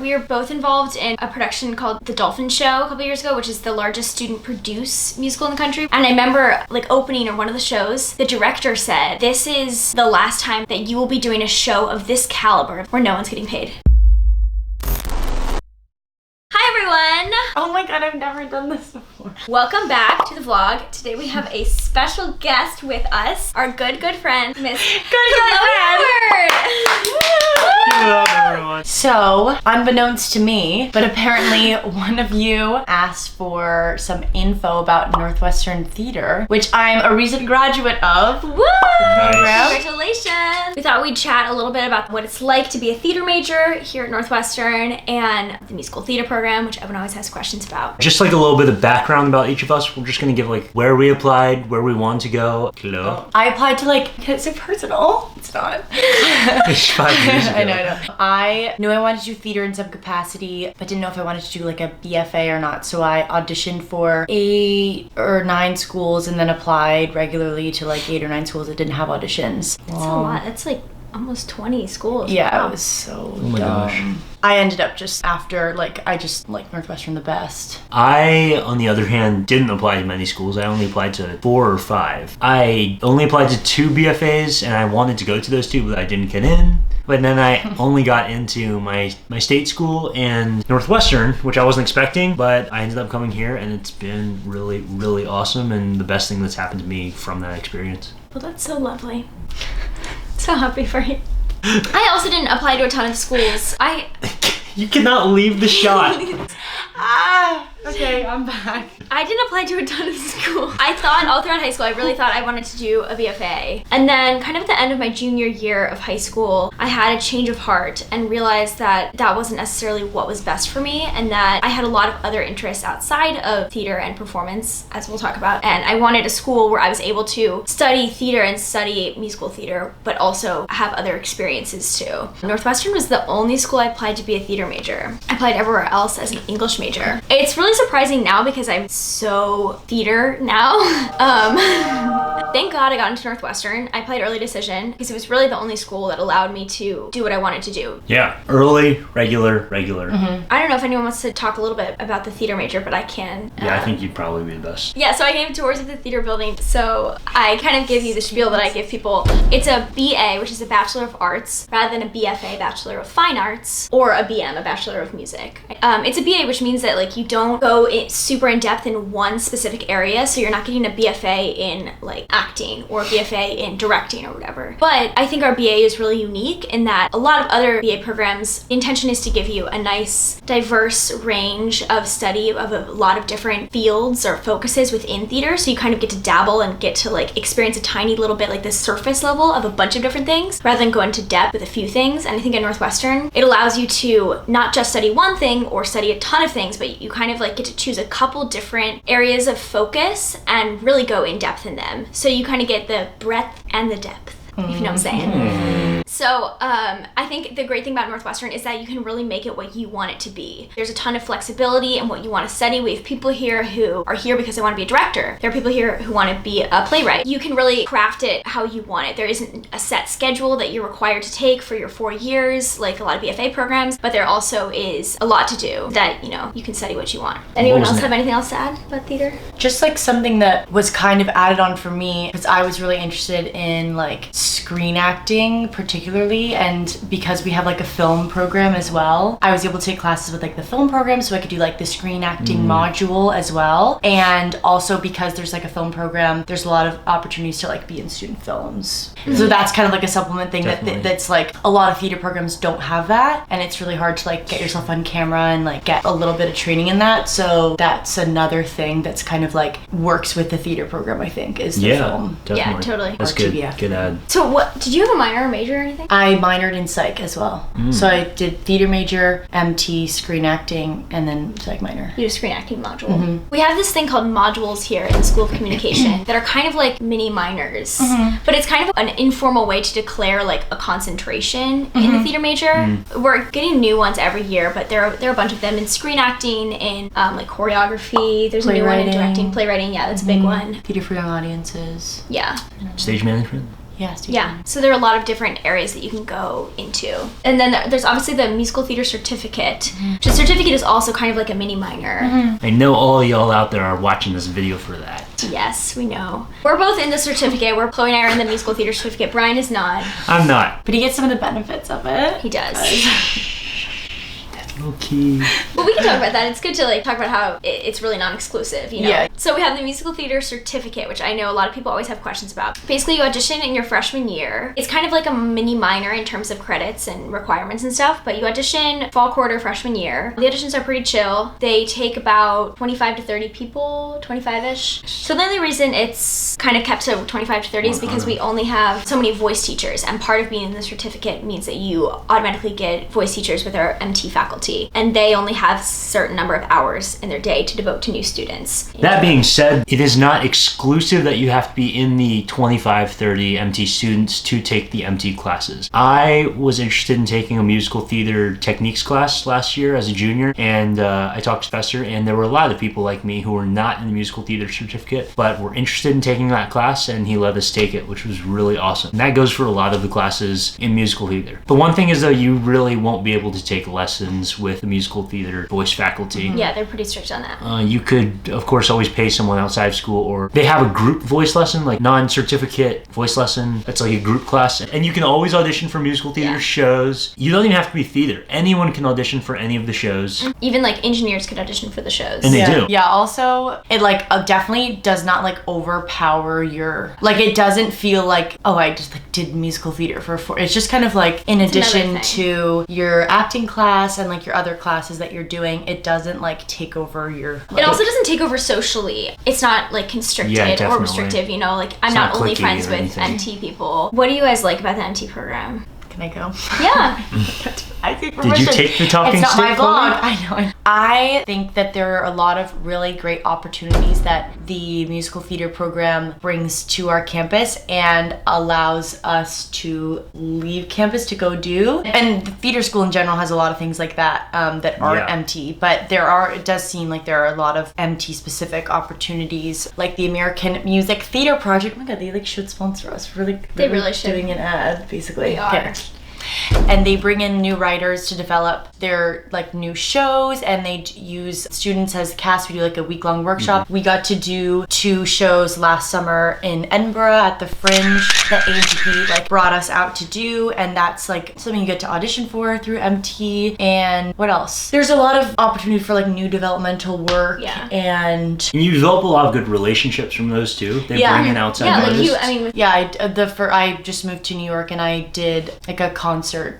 We were both involved in a production called The Dolphin Show a couple years ago, which is the largest student-produced musical in the country. And I remember, opening or one of the shows, the director said, "This is the last time that you will be doing a show of this caliber where no one's getting paid." Hi everyone! Oh my god, I've never done this before. Welcome back to the vlog. Today we have a special guest with us, our good friend, Miss Hello, everyone. So, unbeknownst to me, but apparently one of you asked for some info about Northwestern Theater, which I'm a recent graduate of. Woo! Nice. Congratulations! We thought we'd chat a little bit about what it's like to be a theater major here at Northwestern and the musical theater program, which Evan always has questions about. Just a little bit of background about each of us. We're just gonna give where we applied, where we wanted to go. Hello. I applied to is it personal? It's not. It's 5 years ago. I know. I knew I wanted to do theater in some capacity, but didn't know if I wanted to do a BFA or not. So I auditioned for 8 or 9 schools and then applied regularly to 8 or 9 schools that didn't have auditions. That's a lot. That's almost 20 schools. Yeah, wow. It was so Oh my gosh. I ended up just after, I just like Northwestern the best. I, on the other hand, didn't apply to many schools. I only applied to 4 or 5. I only applied to 2 BFAs, and I wanted to go to those 2, but I didn't get in. But then I only got into my state school and Northwestern, which I wasn't expecting, but I ended up coming here, and it's been really, really awesome, and the best thing that's happened to me from that experience. Well, that's so lovely. So happy for you. I also didn't apply to a ton of schools. You cannot leave the shot. Okay, I'm back. I didn't apply to a ton of schools. I thought all throughout high school, I really thought I wanted to do a BFA. And then kind of at the end of my junior year of high school, I had a change of heart and realized that that wasn't necessarily what was best for me and that I had a lot of other interests outside of theater and performance, as we'll talk about. And I wanted a school where I was able to study theater and study musical theater, but also have other experiences too. Northwestern was the only school I applied to be a theater major. I applied everywhere else as an English major. It's really surprising now because I'm so theater now. Thank God I got into Northwestern. I applied early decision because it was really the only school that allowed me to do what I wanted to do. Yeah, early, regular. Mm-hmm. I don't know if anyone wants to talk a little bit about the theater major, but I can. Yeah, I think you'd probably be the best. Yeah, so I gave tours of the theater building. So I kind of give you the spiel that I give people. It's a BA, which is a Bachelor of Arts, rather than a BFA, Bachelor of Fine Arts, or a BM, a Bachelor of Music. It's a BA, which means that you don't go super in depth in one specific area, so you're not getting a BFA in acting or a BFA in directing or whatever. But I think our BA is really unique in that a lot of other BA programs, the intention is to give you a nice diverse range of study of a lot of different fields or focuses within theater, so you kind of get to dabble and get to experience a tiny little bit the surface level of a bunch of different things rather than go into depth with a few things. And I think at Northwestern it allows you to not just study one thing or study a ton of things, but you kind of get to choose a couple different areas of focus and really go in depth in them. So you kind of get the breadth and the depth, if you know what I'm saying. So I think the great thing about Northwestern is that you can really make it what you want it to be. There's a ton of flexibility in what you want to study. We have people here who are here because they want to be a director. There are people here who want to be a playwright. You can really craft it how you want it. There isn't a set schedule that you're required to take for your 4 years, like a lot of BFA programs, but there also is a lot to do that, you can study what you want. Anyone else have anything else to add about theater? Just something that was kind of added on for me, because I was really interested in screen acting particularly, and because we have a film program as well, I was able to take classes with the film program, so I could do the screen acting module as well. And also because there's a film program, there's a lot of opportunities to be in student films. So that's kind of a supplement thing that's a lot of theater programs don't have that, and it's really hard to get yourself on camera and get a little bit of training in that. So that's another thing that's kind of works with the theater program, I think, is the film. Definitely. Yeah, totally. That's good. TBF. Good ad. So what, did you have a minor or major or anything? I minored in psych as well. So I did theater major, MT, screen acting, and then psych minor. You do a screen acting module. We have this thing called modules here in School of Communication that are kind of like mini minors, but it's kind of an informal way to declare a concentration in the theater major. We're getting new ones every year, but there are a bunch of them in screen acting, in choreography. There's a new one in directing, playwriting. Yeah, that's a big one. Theater for young audiences. Yeah. Stage management. Yeah, stay Yeah, tuned. so there are a lot of different areas that you can go into. And then there's obviously the musical theater certificate. Which a certificate is also kind of like a mini minor. I know all y'all out there are watching this video for that. Yes, we know. We're both in the certificate. Chloe and I are in the musical theater certificate. Brian is not. I'm not. But he gets some of the benefits of it. He does. Okay. But we can talk about that. It's good to like talk about how it's really non-exclusive, you know? Yeah. So we have the musical theater certificate, which I know a lot of people always have questions about. Basically, you audition in your freshman year. It's kind of like a mini minor in terms of credits and requirements and stuff, but you audition fall quarter freshman year. The auditions are pretty chill. They take about 25 to 30 people, 25-ish. So the only reason it's kind of kept to 25 to 30 is because we only have so many voice teachers, and part of being in the certificate means that you automatically get voice teachers with our MT faculty. And they only have a certain number of hours in their day to devote to new students. That being said, it is not exclusive that you have to be in the 25-30 MT students to take the MT classes. I was interested in taking a musical theater techniques class last year as a junior, and I talked to Professor, and there were a lot of people like me who were not in the musical theater certificate, but were interested in taking that class, and he let us take it, which was really awesome. And that goes for a lot of the classes in musical theater. The one thing is, though, you really won't be able to take lessons with the musical theater voice faculty. Yeah, they're pretty strict on that. You could, of course, always pay someone outside of school, or they have a group voice lesson, like non-certificate voice lesson. That's like a group class. And you can always audition for musical theater shows. You don't even have to be theater. Anyone can audition for any of the shows. Even like engineers could audition for the shows. And they do. Yeah, also, it like definitely does not like overpower your, like it doesn't feel like, oh, I just like did musical theater for 4. It's just kind of like in addition to your acting class and like your other classes that you're doing, it doesn't like take over your, like, It also doesn't take over socially. It's not like constricted Yeah, or restrictive, you know, like I'm not not only cliquey friends or with anything. MT people. What do you guys like about the MT program? Can I go? Yeah. I think Did you take the talking It's not my stick, Chloe? vlog. I know. I think that there are a lot of really great opportunities that the musical theater program brings to our campus and allows us to leave campus to go do. And the theater school in general has a lot of things like that that aren't Yeah. MT, but it does seem like there are a lot of MT specific opportunities, like the American Music Theater Project. Oh my god, they like should sponsor us. They really should. Doing an ad, basically. They are. And they bring in new writers to develop their like new shows, and they use students as cast. We do like a week-long workshop. We got to do 2 shows last summer in Edinburgh at the Fringe that AGP like brought us out to do, and that's like something you get to audition for through MT. And what else? There's a lot of opportunity for like new developmental work. Yeah. And You develop a lot of good relationships from those too. They Yeah. bring in outside Yeah, like artists. you, I mean, yeah, I just moved to New York, and I did like a concert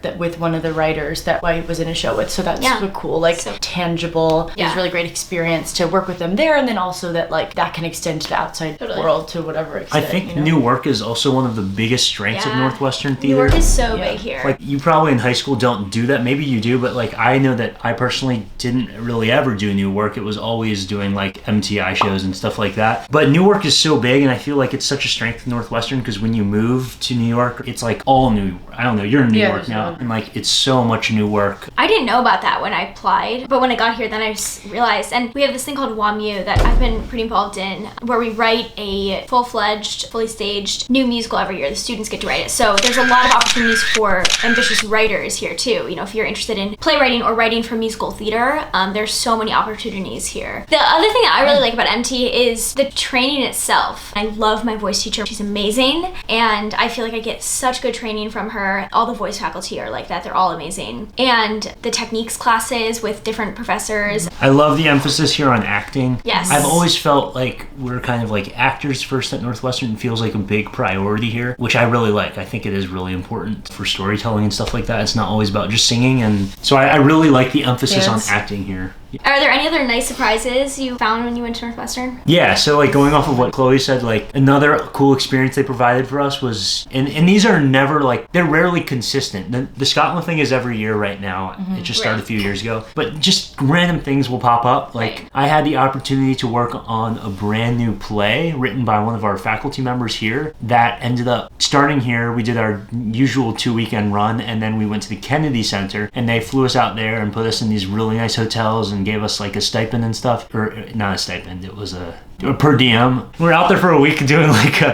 that with one of the writers that I was in a show with. So that's Yeah. super cool, like So- tangible. It Yeah. was a really great experience to work with them there, and then also that like that can extend to the outside Totally. world to whatever I extent. think you know? new work is also one of the biggest strengths of Yeah. Northwestern New Theater. York is so Yeah. big here. Like, you probably in high school don't do that. Maybe you do, but like I know that I personally didn't really ever do new work. It was always doing like MTI shows and stuff like that. But new work is so big, and I feel like it's such a strength of Northwestern, because when you move to New York, it's like all new. I don't know, you're in New Yeah, York there's now, no- and like it's so much new work. I didn't know about that when I applied, but when I got here, then I just realized, and we have this thing called WAMU that I've been pretty involved in, where we write a full-fledged, fully staged new musical every year. The students get to write it. So there's a lot of opportunities for ambitious writers here too. You know, if you're interested in playwriting or writing for musical theater, there's so many opportunities here. The other thing that I really like about MT is the training itself. I love my voice teacher. She's amazing, and I feel like I get such good training from her. All the voice faculty are like that. They're all amazing. And the techniques classes with different professors. I love the emphasis here on acting. Yes. I've always felt like we're kind of like actors first at Northwestern. It feels like a big priority here, which I really like. I think it is really important for storytelling and stuff like that. It's not always about just singing, and so I really like the emphasis Yes. on acting here. Are there any other nice surprises you found when you went to Northwestern? Yeah, so like going off of what Chloe said, like another cool experience they provided for us was, and these are never like, they're rarely consistent. The Scotland thing is every year right now. It just started a few years ago, but just random things will pop up. Like Right. I had the opportunity to work on a brand new play written by one of our faculty members here that ended up starting here. We did our usual 2-weekend run, and then we went to the Kennedy Center, and they flew us out there and put us in these really nice hotels and gave us like a stipend and stuff, or not a stipend, it was a per diem. We were out there for a week doing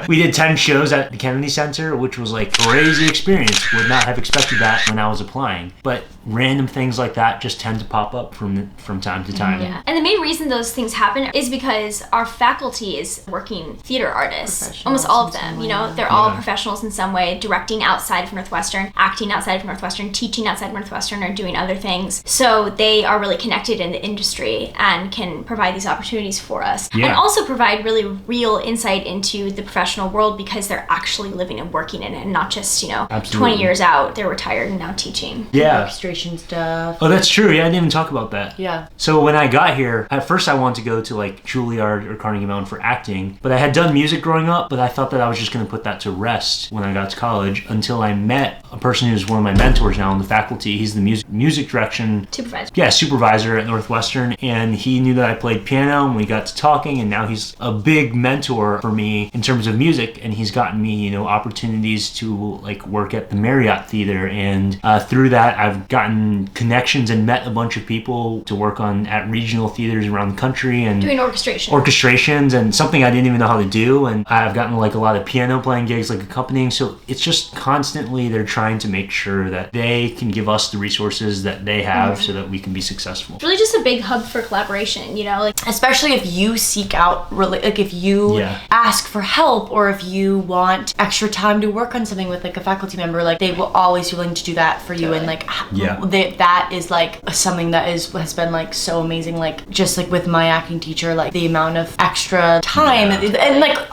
we did 10 shows at the Kennedy Center, which was like crazy experience. Would not have expected that when I was applying. But random things like that just tend to pop up from time to time. Yeah. And the main reason those things happen is because our faculty is working theater artists. Almost all of them, they're all professionals in some way, directing outside of Northwestern, acting outside of Northwestern, teaching outside of Northwestern, or doing other things. So they are really connected in the industry and can provide these opportunities for us. Yeah. And also provide really real insight into the professional world because they're actually living and working in it and not just, 20 years out, they're retired and now teaching. Yeah. Orchestration stuff. Oh, that's true. Yeah, I didn't even talk about that. Yeah. So when I got here, at first I wanted to go to Juilliard or Carnegie Mellon for acting, but I had done music growing up, but I thought that I was just going to put that to rest when I got to college until I met a person who's one of my mentors now in the faculty. He's the music direction supervisor at Northwestern, and he knew that I played piano, and we got to talking, and now he's a big mentor for me in terms of music, and he's gotten me, opportunities to work at the Marriott Theater, and through that I've gotten connections and met a bunch of people to work at regional theaters around the country and doing orchestrations, and something I didn't even know how to do, and I've gotten a lot of piano playing gigs, accompanying. So it's just constantly they're trying to make sure that they can give us the resources that they have so that we can be successful. It's really just a big hub for collaboration, especially if you seek out if you ask for help, or if you want extra time to work on something with a faculty member, they will always be willing to do that for you. And that is something that has been so amazing, just with my acting teacher, the amount of extra time and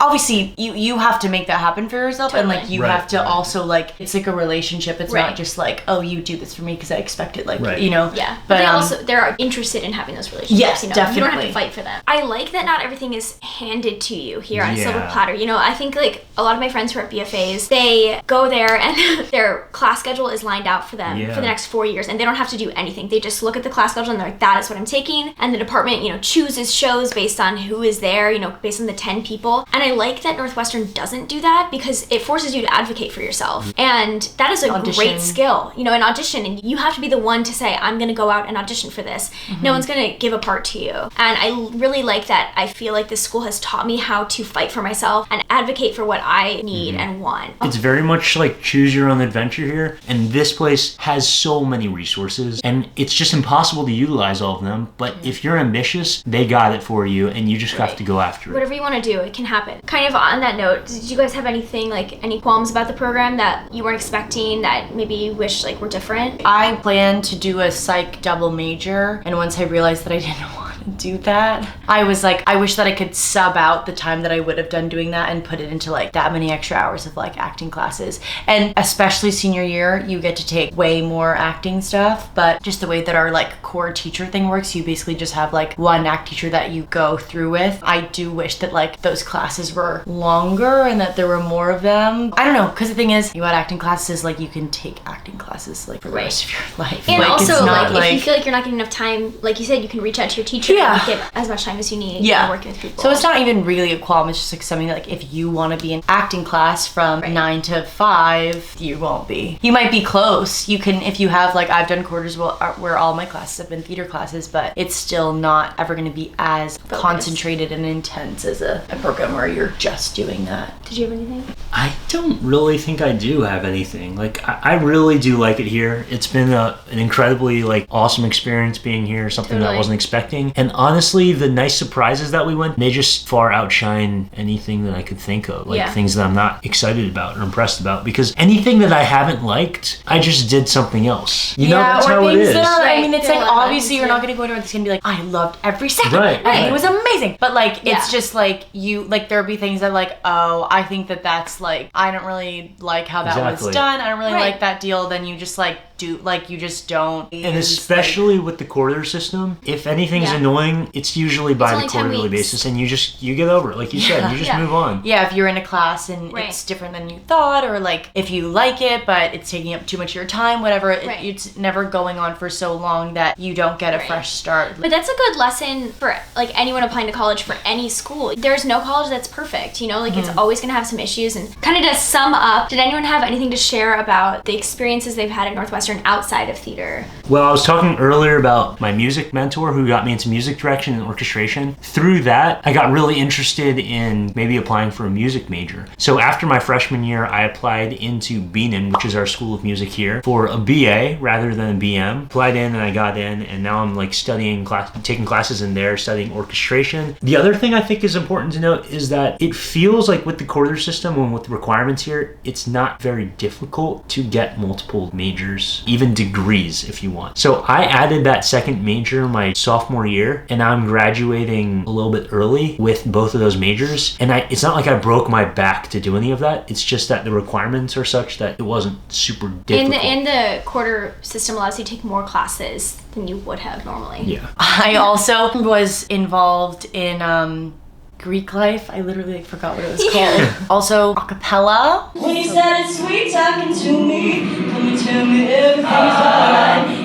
obviously you have to make that happen for yourself. Totally. And you have to also it's a relationship. It's not just oh, you do this for me because I expect it, yeah, but they're interested in having those relationships. Yes, definitely. You don't have to fight for them. I like that not everything is handed to you here on a silver platter. I think a lot of my friends who are at BFAs, they go there and their class schedule is lined out for them for the next 4 years, and they don't have to do anything. They just look at the class schedule and they're like, that is what I'm taking, and the department chooses shows based on who is there, based on the 10 people. And I like that Northwestern doesn't do that because it forces you to advocate for yourself, and that is a great skill, an audition, and you have to be the one to say, I'm gonna go out and audition for this. No one's gonna give a part to you. And I really like that. I feel like this school has taught me how to fight for myself and advocate for what I need and want. It's very much choose your own adventure here, and this place has so many resources, and it's just impossible to utilize all of them, but if you're ambitious, they got it for you, and you just have to go after it. Whatever you want to do, it can happen. Kind of on that note, did you guys have anything, any qualms about the program that you weren't expecting that maybe you wish were different? I planned to do a psych double major, and once I realized that I didn't want to do that, I was I wish that I could sub out the time that I would have done doing that and put it into that many extra hours of acting classes. And especially senior year, you get to take way more acting stuff, but just the way that our core teacher thing works, you basically just have one act teacher that you go through with. I do wish that those classes were longer and that there were more of them. I don't know, because the thing is, you had acting classes, you can take acting classes for the rest of your life. And also if you feel you're not getting enough time, like you said, you can reach out to your teacher and get as much time as you need working with people. So it's not even really a qualm, it's just something that if you want to be in acting class from 9 to 5, you won't be. You might be close. You can, if you have I've done quarters where all my classes have been theater classes, but it's still not ever going to be as concentrated and intense as a program where you're just doing that. Did you have anything? I don't really think I do have anything. I really do like it here. It's been an incredibly awesome experience being here, something that I wasn't expecting. And honestly, the nice surprises that we went, they just far outshine anything that I could think of. Things that I'm not excited about or impressed about, because anything that I haven't liked, I just did something else. That's how it is. It's obviously you're not going to go anywhere that's going to be I loved every second. Right. It was amazing. But it's just you, there'll be things that oh, I think that's I don't really like how that was done. I don't really like that deal. Then you just you just don't. And especially with the quarter system, if anything's annoying, it's usually by the quarterly basis, and you get over it. Like you said, you just move on. Yeah, if you're in a class and it's different than you thought, or if you like it but it's taking up too much of your time, whatever, it's never going on for so long that you don't get a fresh start. But that's a good lesson for anyone applying to college for any school. There's no college that's perfect, it's always going to have some issues. And kind of to sum up, did anyone have anything to share about the experiences they've had at Northwestern Northwestern outside of theater? Well, I was talking earlier about my music mentor who got me into music direction and orchestration. Through that, I got really interested in maybe applying for a music major. So after my freshman year, I applied into Beanon, which is our school of music here, for a BA rather than a BM. Applied in and I got in, and now I'm like taking classes in there, studying orchestration. The other thing I think is important to note is that it feels like with the quarter system and with the requirements here, it's not very difficult to get multiple majors, even degrees if you want. So I added that second major my sophomore year, and now I'm graduating a little bit early with both of those majors. And it's not like I broke my back to do any of that. It's just that the requirements are such that it wasn't super difficult. And the quarter system allows you to take more classes than you would have normally. Yeah. I also was involved in Greek life. I literally forgot what it was called. Also, a cappella. When you started sweet talking to me, can you tell me everything's alright?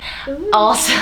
Also,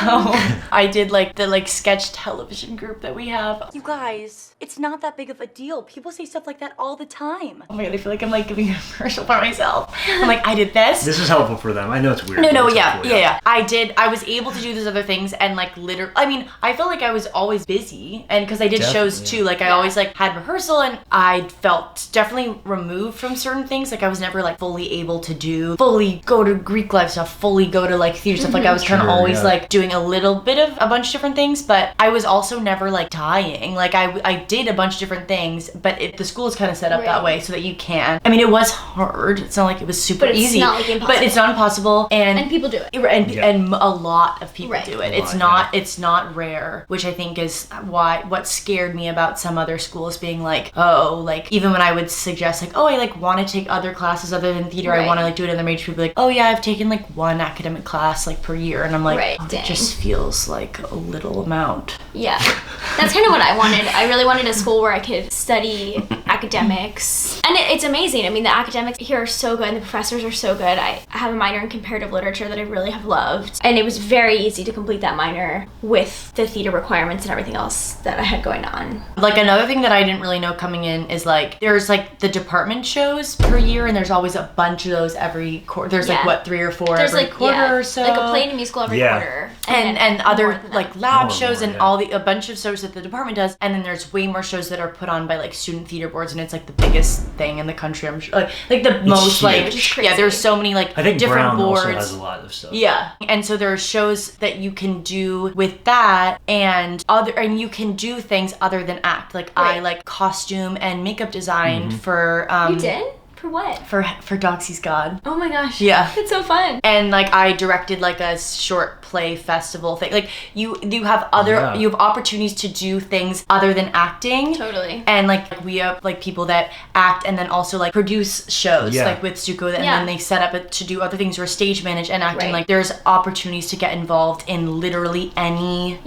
I did like the sketch television group that we have. You guys, it's not that big of a deal. People say stuff like that all the time. Oh my god, I feel like I'm like giving a commercial for myself. I'm like, I did this. This is helpful for them. I know it's weird. No, it's yeah. I was able to do those other things and like literally, I mean, I felt like I was always busy, and because I did shows too, like I always like had rehearsal, and I felt definitely removed from certain things. Like I was never like fully able to fully go to Greek life stuff, fully go to like theater stuff. Like I was kind of always like doing a little bit of a bunch of different things, but I was also never like dying. Like I did a bunch of different things, but the school is kind of set up that way so that you can. I mean, it was hard. It's not like it was super easy, not like impossible. But it's not impossible, and people do it. And a lot of people do it. A It's not rare, which I think is what scared me about some other schools being like, oh, like even when I would suggest like, oh, I like want to take other classes other than theater, I want to like do it in the major, people like, oh yeah, I've taken like one academic class like per year, and I'm like, oh, it just feels like a little amount. Yeah, that's kind of what I wanted. I really wanted a school where I could study academics, and it's amazing. I mean, the academics here are so good, and the professors are so good. I have a minor in comparative literature that I really have loved, and it was very easy to complete that minor with the theater requirements and everything else that I had going on. Like another thing that I didn't really know coming in is like there's like the department shows per year, and there's always a bunch of those every quarter. There's like what, 3 or 4 there's every like, quarter or so. Like a play and a musical every quarter. And other like lab shows and more. a bunch of shows that the department does, and then there's way more shows that are put on by like student theater boards, and it's like the biggest thing in the country, I'm sure. Like the most like there's so many like I think different Brown boards. also has a lot of stuff. Yeah, and so there are shows that you can do with that, and you can do things other than act. Like I like costume and makeup design for You did? For what? For Doxy's God. Oh my gosh. Yeah. It's so fun. And like I directed like a short play festival thing. Like you have you have opportunities to do things other than acting. Totally. And like we have like people that act and then also like produce shows like with Suko, and then they set up to do other things or stage manage and acting. Like there's opportunities to get involved in literally any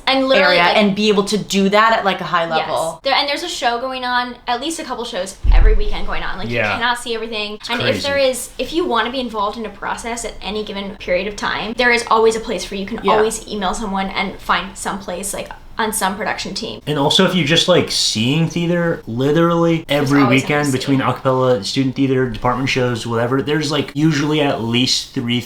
and literally area like, and be able to do that at like a high level. And there's a show going on, at least a couple shows every weekend going on. Like you cannot see everything. It's and crazy. if you want to be involved in a process at any given period of time, there is always a place for you. You can always email someone and find some place like on some production team. And also if you just like seeing theater, literally every weekend between acapella, student theater, department shows, whatever, there's like usually at least 3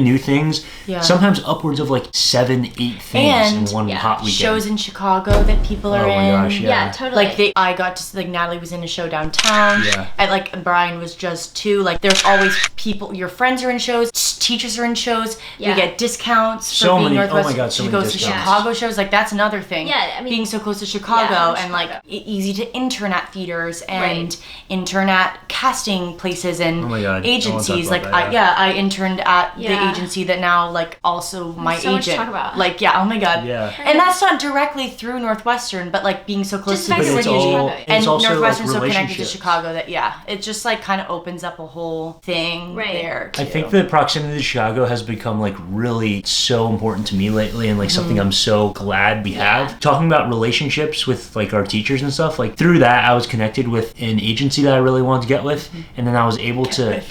new things. Sometimes upwards of like 7, 8 things in one hot weekend. Shows in Chicago that people are in. Oh my gosh, yeah. Totally. Like I got to like Natalie was in a show downtown. And like Bryan was just too. Like there's always people, your friends are in shows, teachers are in shows. You get discounts for being Northwestern. Oh my god, so she many goes discounts. to Chicago shows. Like that's another thing. Yeah, I mean, being so close to Chicago and like easy to intern at theaters and intern at casting places and agencies. Like I interned at the agency that now like also my so agent. Much to talk about. Like oh my god. And that's not directly through Northwestern, but like being so close to the city and Northwestern's so connected to Chicago that it just like kind of opens up a whole thing there too. I think the proximity to Chicago has become like really so important to me lately, and like something I'm so glad we have. Talking about relationships with like our teachers and stuff, like through that I was connected with an agency that I really wanted to get with, and then I was able to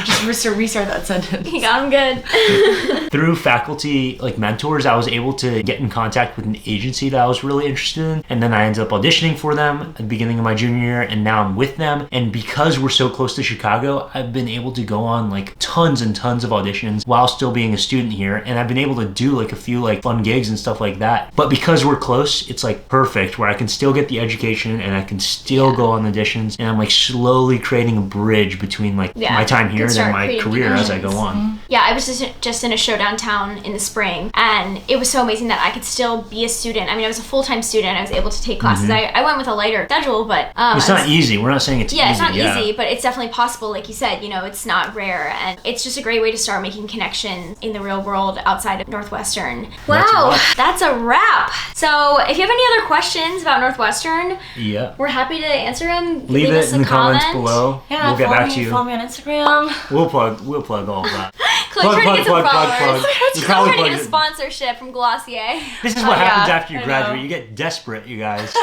Just restart that sentence. You got him good. Through faculty like mentors, I was able to get in contact with an agency that I was really interested in, and then I ended up auditioning for them at the beginning of my junior year, and now I'm with them. And because we're so close to Chicago, I've been able to go on like tons and tons of auditions while still being a student here, and I've been able to do like a few like fun gigs and stuff like that. But because we're close, it's like perfect where I can still get the education and I can still go on auditions, and I'm like slowly creating a bridge between like my time here and then my career as I go on. Yeah, I was just in a show downtown in the spring, and it was so amazing that I could still be a student. I mean, I was a full-time student. I was able to take classes. I went with a lighter schedule, but it's not easy. We're not saying it's easy. Yeah, it's not easy, but it's definitely possible. Like you said, you know, it's not rare, and it's just a great way to start making connections in the real world outside of Northwestern. Wow, that's a wrap. So if you have any other questions about Northwestern, we're happy to answer them. Leave it in the comments below. Yeah, we'll get back to you. Follow me on Instagram. We'll plug all of that. Chloe's trying to get some followers. Chloe's Plug. trying to get a sponsorship from Glossier. This is what happens after you graduate. You get desperate, you guys.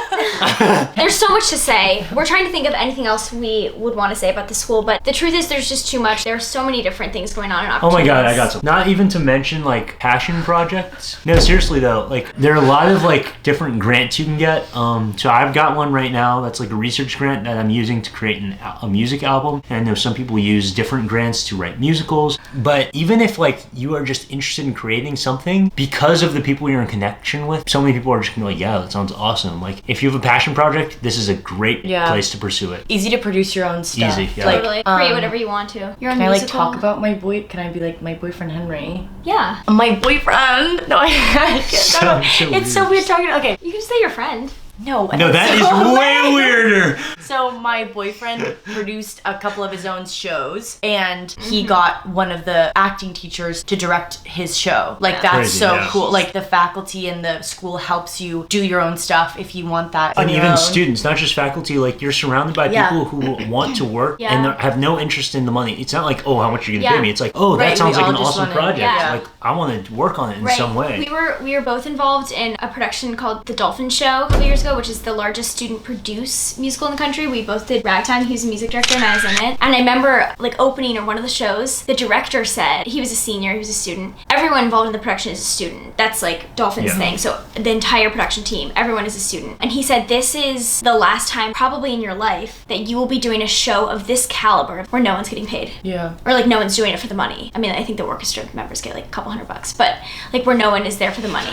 There's so much to say. We're trying to think of anything else we would want to say about the school, but the truth is there's just too much. There's so many different things going on in Oh my god, I got some. Not even to mention like passion projects. No, seriously though, like there are a lot of like different grants you can get. So I've got one right now that's like a research grant that I'm using to create a music album. And I know some people use different grants to write musicals. But even if like you are just interested in creating something, because of the people you're in connection with, so many people are just gonna be like, yeah, that sounds awesome. Like if you have a passion project, this is a great place to pursue it. Easy to produce your own stuff. Easy, yeah. Totally. Create whatever you want to. Your own Can I like musical. talk about my boy? Can I be like my boyfriend Henry? Yeah. My boyfriend. No, I can't. It's so weird talking. Okay. You can just say your friend. No, that is way weirder. So my boyfriend produced a couple of his own shows, and he got one of the acting teachers to direct his show. Like that's Crazy, so cool. Like the faculty in the school helps you do your own stuff if you want that. And even students, not just faculty, like you're surrounded by people who want to work and have no interest in the money. It's not like, oh, how much are you gonna pay me? It's like, oh, that sounds like an awesome project. Like I want to work on it in some way. We were both involved in a production called The Dolphin Show a couple years ago, which is the largest student-produced musical in the country. We both did Ragtime. He was a music director and I was in it. And I remember like opening or one of the shows, the director said, he was a senior, he was a student. Everyone involved in the production is a student. That's like Dolphin's thing. So the entire production team, everyone is a student. And he said, this is the last time probably in your life that you will be doing a show of this caliber where no one's getting paid. Yeah. Or like no one's doing it for the money. I mean, I think the orchestra members get like a couple $100, but like where no one is there for the money.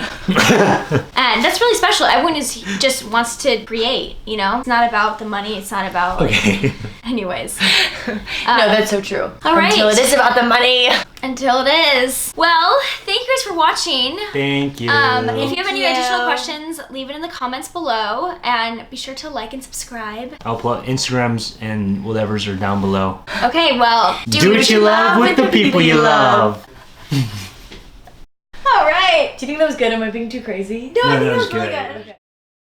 And that's really special. Everyone just wants to create, you know? It's not about the money, it's not about like, anyways. No, that's so true. All right. Until it is about the money. Until it is. Well, thank you guys for watching. Thank you. If you have any additional questions, leave it in the comments below, and be sure to like and subscribe. I'll put Instagrams and whatever's are down below. Okay, well, do what you love with the people you love. All right. Do you think that was good? Am I being too crazy? No, I think that was good. really good. Okay.